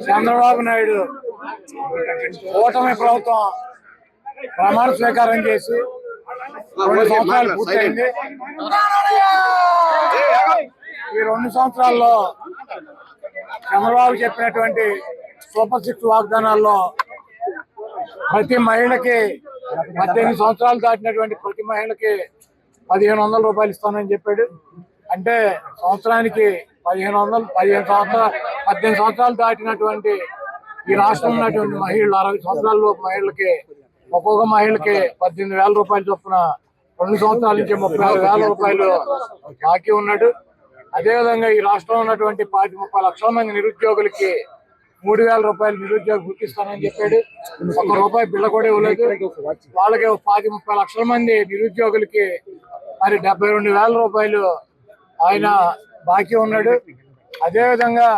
చంద్రబాబు నాయుడు కూటమి ప్రభుత్వం ప్రమాణ స్వీకారం చేసి 2 సంవత్సరాలు పూర్తయింది. ఈ 2 సంవత్సరాల్లో చంద్రబాబు చెప్పినటువంటి సూపర్ 6 వాగ్దానాల్లో ప్రతి మహిళకి 18 సంవత్సరాలు దాటినటువంటి ప్రతి మహిళకి 1500 రూపాయలు ఇస్తానని చెప్పాడు. అంటే సంవత్సరానికి 18 సంవత్సరాలు దాటినటువంటి ఈ రాష్ట్రం ఉన్నటువంటి మహిళలు 60 సంవత్సరాల మహిళలకి ఒక్కొక్క మహిళకి 18,000 రూపాయలు చొప్పున 2 సంవత్సరాల నుంచి 36,000 రూపాయలు బాకీ ఉన్నాడు. అదేవిధంగా ఈ రాష్ట్రంలో ఉన్నటువంటి 30 లక్షల మంది నిరుద్యోగులకి 3,000 రూపాయలు నిరుద్యోగ గుర్తిస్తానని చెప్పాడు. ₹1 బిళ్ళ కూడా ఇవ్వలేదు. వాళ్ళకి 30 లక్షల మంది నిరుద్యోగులకి మరి 72,000 రూపాయలు ఆయన బాకీ ఉన్నాడు. అదేవిధంగా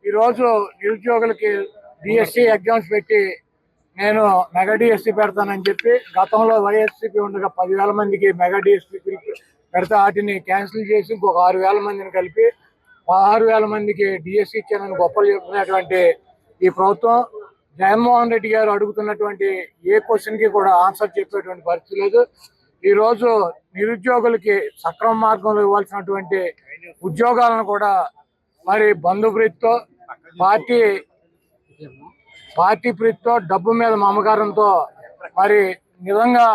ఈరోజు నిరుద్యోగులకి డిఎస్సి ఎగ్జామ్స్ పెట్టి నేను మెగా డిఎస్సి పెడతానని చెప్పి గతంలో వైఎస్సీపీ ఉండగా 10,000 మందికి మెగా డిఎస్సి పెడితే వాటిని క్యాన్సిల్ చేసి ఇంకొక 6,000 మందిని కలిపి 16,000 మందికి డిఎస్సి ఇచ్చానని గొప్పలు చెప్తున్నటువంటి ఈ ప్రభుత్వం జగన్మోహన్ రెడ్డి గారు అడుగుతున్నటువంటి ఏ క్వశ్చన్కి కూడా ఆన్సర్ చెప్పేటువంటి పరిస్థితి లేదు. ఈరోజు నిరుద్యోగులకి సక్రమ మార్గంలో ఇవ్వాల్సినటువంటి ఉద్యోగాలను కూడా మరి బంధుప్రీతితో పార్టీ ప్రీతితో డబ్బు మీద మమకారంతో మరి నిజంగా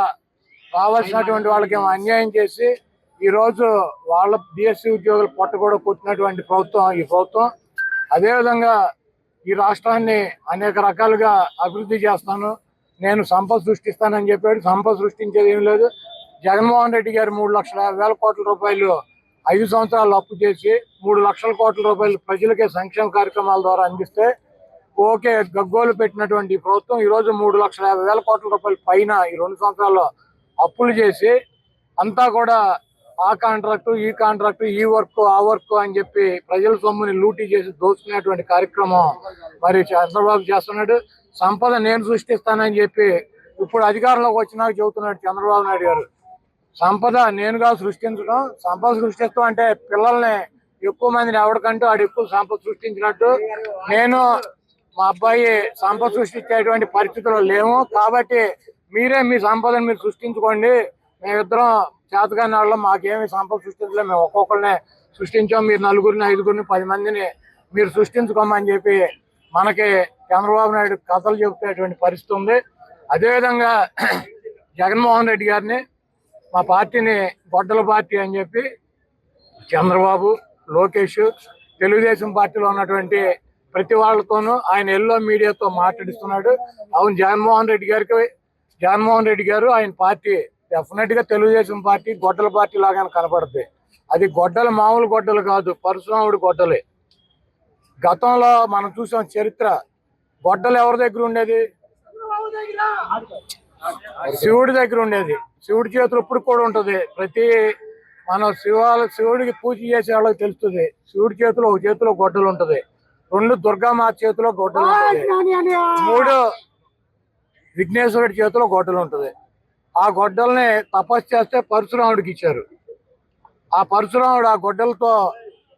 కావాల్సినటువంటి వాళ్ళకి అన్యాయం చేసి ఈరోజు వాళ్ళ డిఎస్సి ఉద్యోగులు పొట్ట కూడా కొట్టినటువంటి ప్రభుత్వం ఈ ప్రభుత్వం. అదేవిధంగా ఈ రాష్ట్రాన్ని అనేక రకాలుగా అభివృద్ధి చేస్తాను, నేను సంపద సృష్టిస్తానని చెప్పాడు. సంపద సృష్టించేది ఏం లేదు. జగన్మోహన్ రెడ్డి గారు 3,50,000 కోట్ల రూపాయలు 5 సంవత్సరాలు అప్పు చేసి 3 లక్షల కోట్ల రూపాయలు ప్రజలకే సంక్షేమ కార్యక్రమాల ద్వారా అందిస్తే ఓకే గగ్గోలు పెట్టినటువంటి ప్రభుత్వం ఈరోజు 3,50,000 కోట్ల రూపాయల పైన ఈ 2 సంవత్సరాల్లో అప్పులు చేసి అంతా కూడా ఆ కాంట్రాక్టు ఈ కాంట్రాక్టు ఈ వర్క్ ఆ వర్క్ అని చెప్పి ప్రజల సొమ్ముని లూటీ చేసి దోచుకునేటువంటి కార్యక్రమం మరి చంద్రబాబు చేస్తున్నాడు. సంపద నేను సృష్టిస్తానని చెప్పి ఇప్పుడు అధికారంలోకి వచ్చినాక చెబుతున్నాడు చంద్రబాబు నాయుడు గారు. సంపద నేనుగా సృష్టించడం, సంపద సృష్టిస్తాం అంటే పిల్లల్ని ఎక్కువ మందిని ఎవరికంటూ ఆడు ఎక్కువ సంపద సృష్టించినట్టు నేను మా అబ్బాయి సంపద సృష్టించేటువంటి పరిస్థితుల్లో లేము. కాబట్టి మీరే మీ సంపదను మీరు సృష్టించుకోండి, మేమిద్దరం చేతగాని వాళ్ళం, మాకేమి సంపద సృష్టించలేము, మేము ఒక్కొక్కరినే సృష్టించాం, మీరు 4గురిని 5గురిని 10 మందిని మీరు సృష్టించుకోమని చెప్పి మనకి చంద్రబాబు నాయుడు కథలు చెబుతున్నటువంటి పరిస్థితి ఉంది. అదేవిధంగా జగన్మోహన్ రెడ్డి గారిని మా పార్టీని గొడ్డల పార్టీ అని చెప్పి చంద్రబాబు, లోకేష్, తెలుగుదేశం పార్టీలో ఉన్నటువంటి ప్రతి వాళ్ళతోనూ ఆయన ఎల్లో మీడియాతో మాట్లాడిస్తున్నాడు. అవును, జగన్మోహన్ రెడ్డి గారు ఆయన పార్టీ డెఫినెట్ గా తెలుగుదేశం పార్టీ గొడ్డల పార్టీ లాగానే కనపడుతుంది. అది గొడ్డలు మామూలు గొడ్డలు కాదు, పరశురాముడి గొడ్డలే. గతంలో మనం చూసాం చరిత్ర, గొడ్డలు ఎవరి దగ్గర ఉండేది? శివుడి దగ్గర ఉండేది. శివుడి చేతులు ఇప్పుడు కూడా ఉంటది. ప్రతి మనం శివుడికి పూజ చేసే వాళ్ళకి తెలుస్తుంది. శివుడి చేతిలో ఒక చేతిలో గొడ్డలు ఉంటది, 2 దుర్గామాత చేతిలో గొడ్డలు ఉంటుంది, 3 విఘ్నేశ్వరుడి చేతిలో గొడ్డలు ఉంటది. ఆ గొడ్డల్ని తపస్సు చేస్తే పరశురాముడికి ఇచ్చారు. ఆ పరశురాముడు ఆ గొడ్డలతో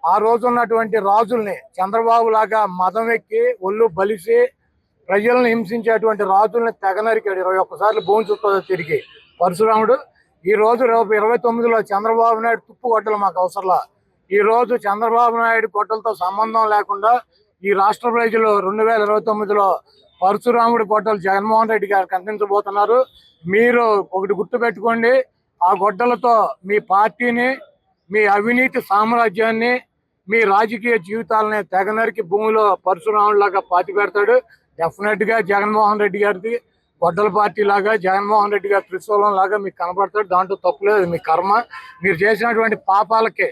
ఆ రోజు ఉన్నటువంటి రాజుల్ని చంద్రబాబు లాగా మదం ఎక్కి ఒళ్ళు బలిసి ప్రజలను హింసించేటువంటి రాజుల్ని తెగనరికాడు. 21 సార్లు భూమి చుట్టూ తిరిగి పరశురాముడు. ఈ రోజు 29లో చంద్రబాబు నాయుడు తుప్పు గొడ్డలు మాకు అవసరంలా. ఈ రోజు చంద్రబాబు నాయుడు గొడ్డలతో సంబంధం లేకుండా ఈ రాష్ట్ర ప్రజలు 2029లో పరశురాముడి గొడ్డలు జగన్మోహన్ రెడ్డి గారికి అందించబోతున్నారు. మీరు ఒకటి గుర్తుపెట్టుకోండి, ఆ గొడ్డలతో మీ పార్టీని, మీ అవినీతి సామ్రాజ్యాన్ని, మీ రాజకీయ జీవితాలని తెగనరికి భూమిలో పరశురాముడిలాగా పాతి పెడతాడు. డెఫినెట్ గా జగన్మోహన్ రెడ్డి గారిది గొడ్డల పార్టీ లాగా, జగన్మోహన్ రెడ్డి గారి త్రిశూలం లాగా మీకు కనపడతాడు. దాంట్లో తప్పులేదు, మీ కర్మ. మీరు చేసినటువంటి పాపాలకి,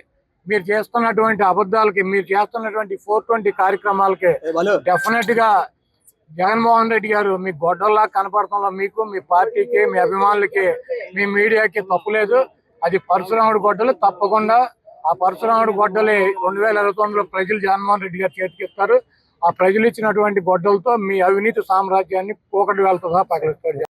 మీరు చేస్తున్నటువంటి అబద్ధాలకి, మీరు చేస్తున్నటువంటి 420 కార్యక్రమాలకి డెఫినెట్ గా జగన్మోహన్ రెడ్డి గారు మీ గొడ్డల్లా కనపడటంలో మీకు, మీ పార్టీకి, మీ అభిమానులకి, మీ మీడియాకి తప్పులేదు. అది పరశురాముడి గొడ్డలు. తప్పకుండా ఆ పరశురాముడి గొడ్డలి 2029లో ప్రజలు జగన్మోహన్ రెడ్డి గారు చేతికిస్తారు. ఆ ప్రజలు ఇచ్చినటువంటి గొడ్డలతో మీ అవినీతి సామ్రాజ్యాన్ని పోకటి వెళ్తుందా పగలిస్తాడు.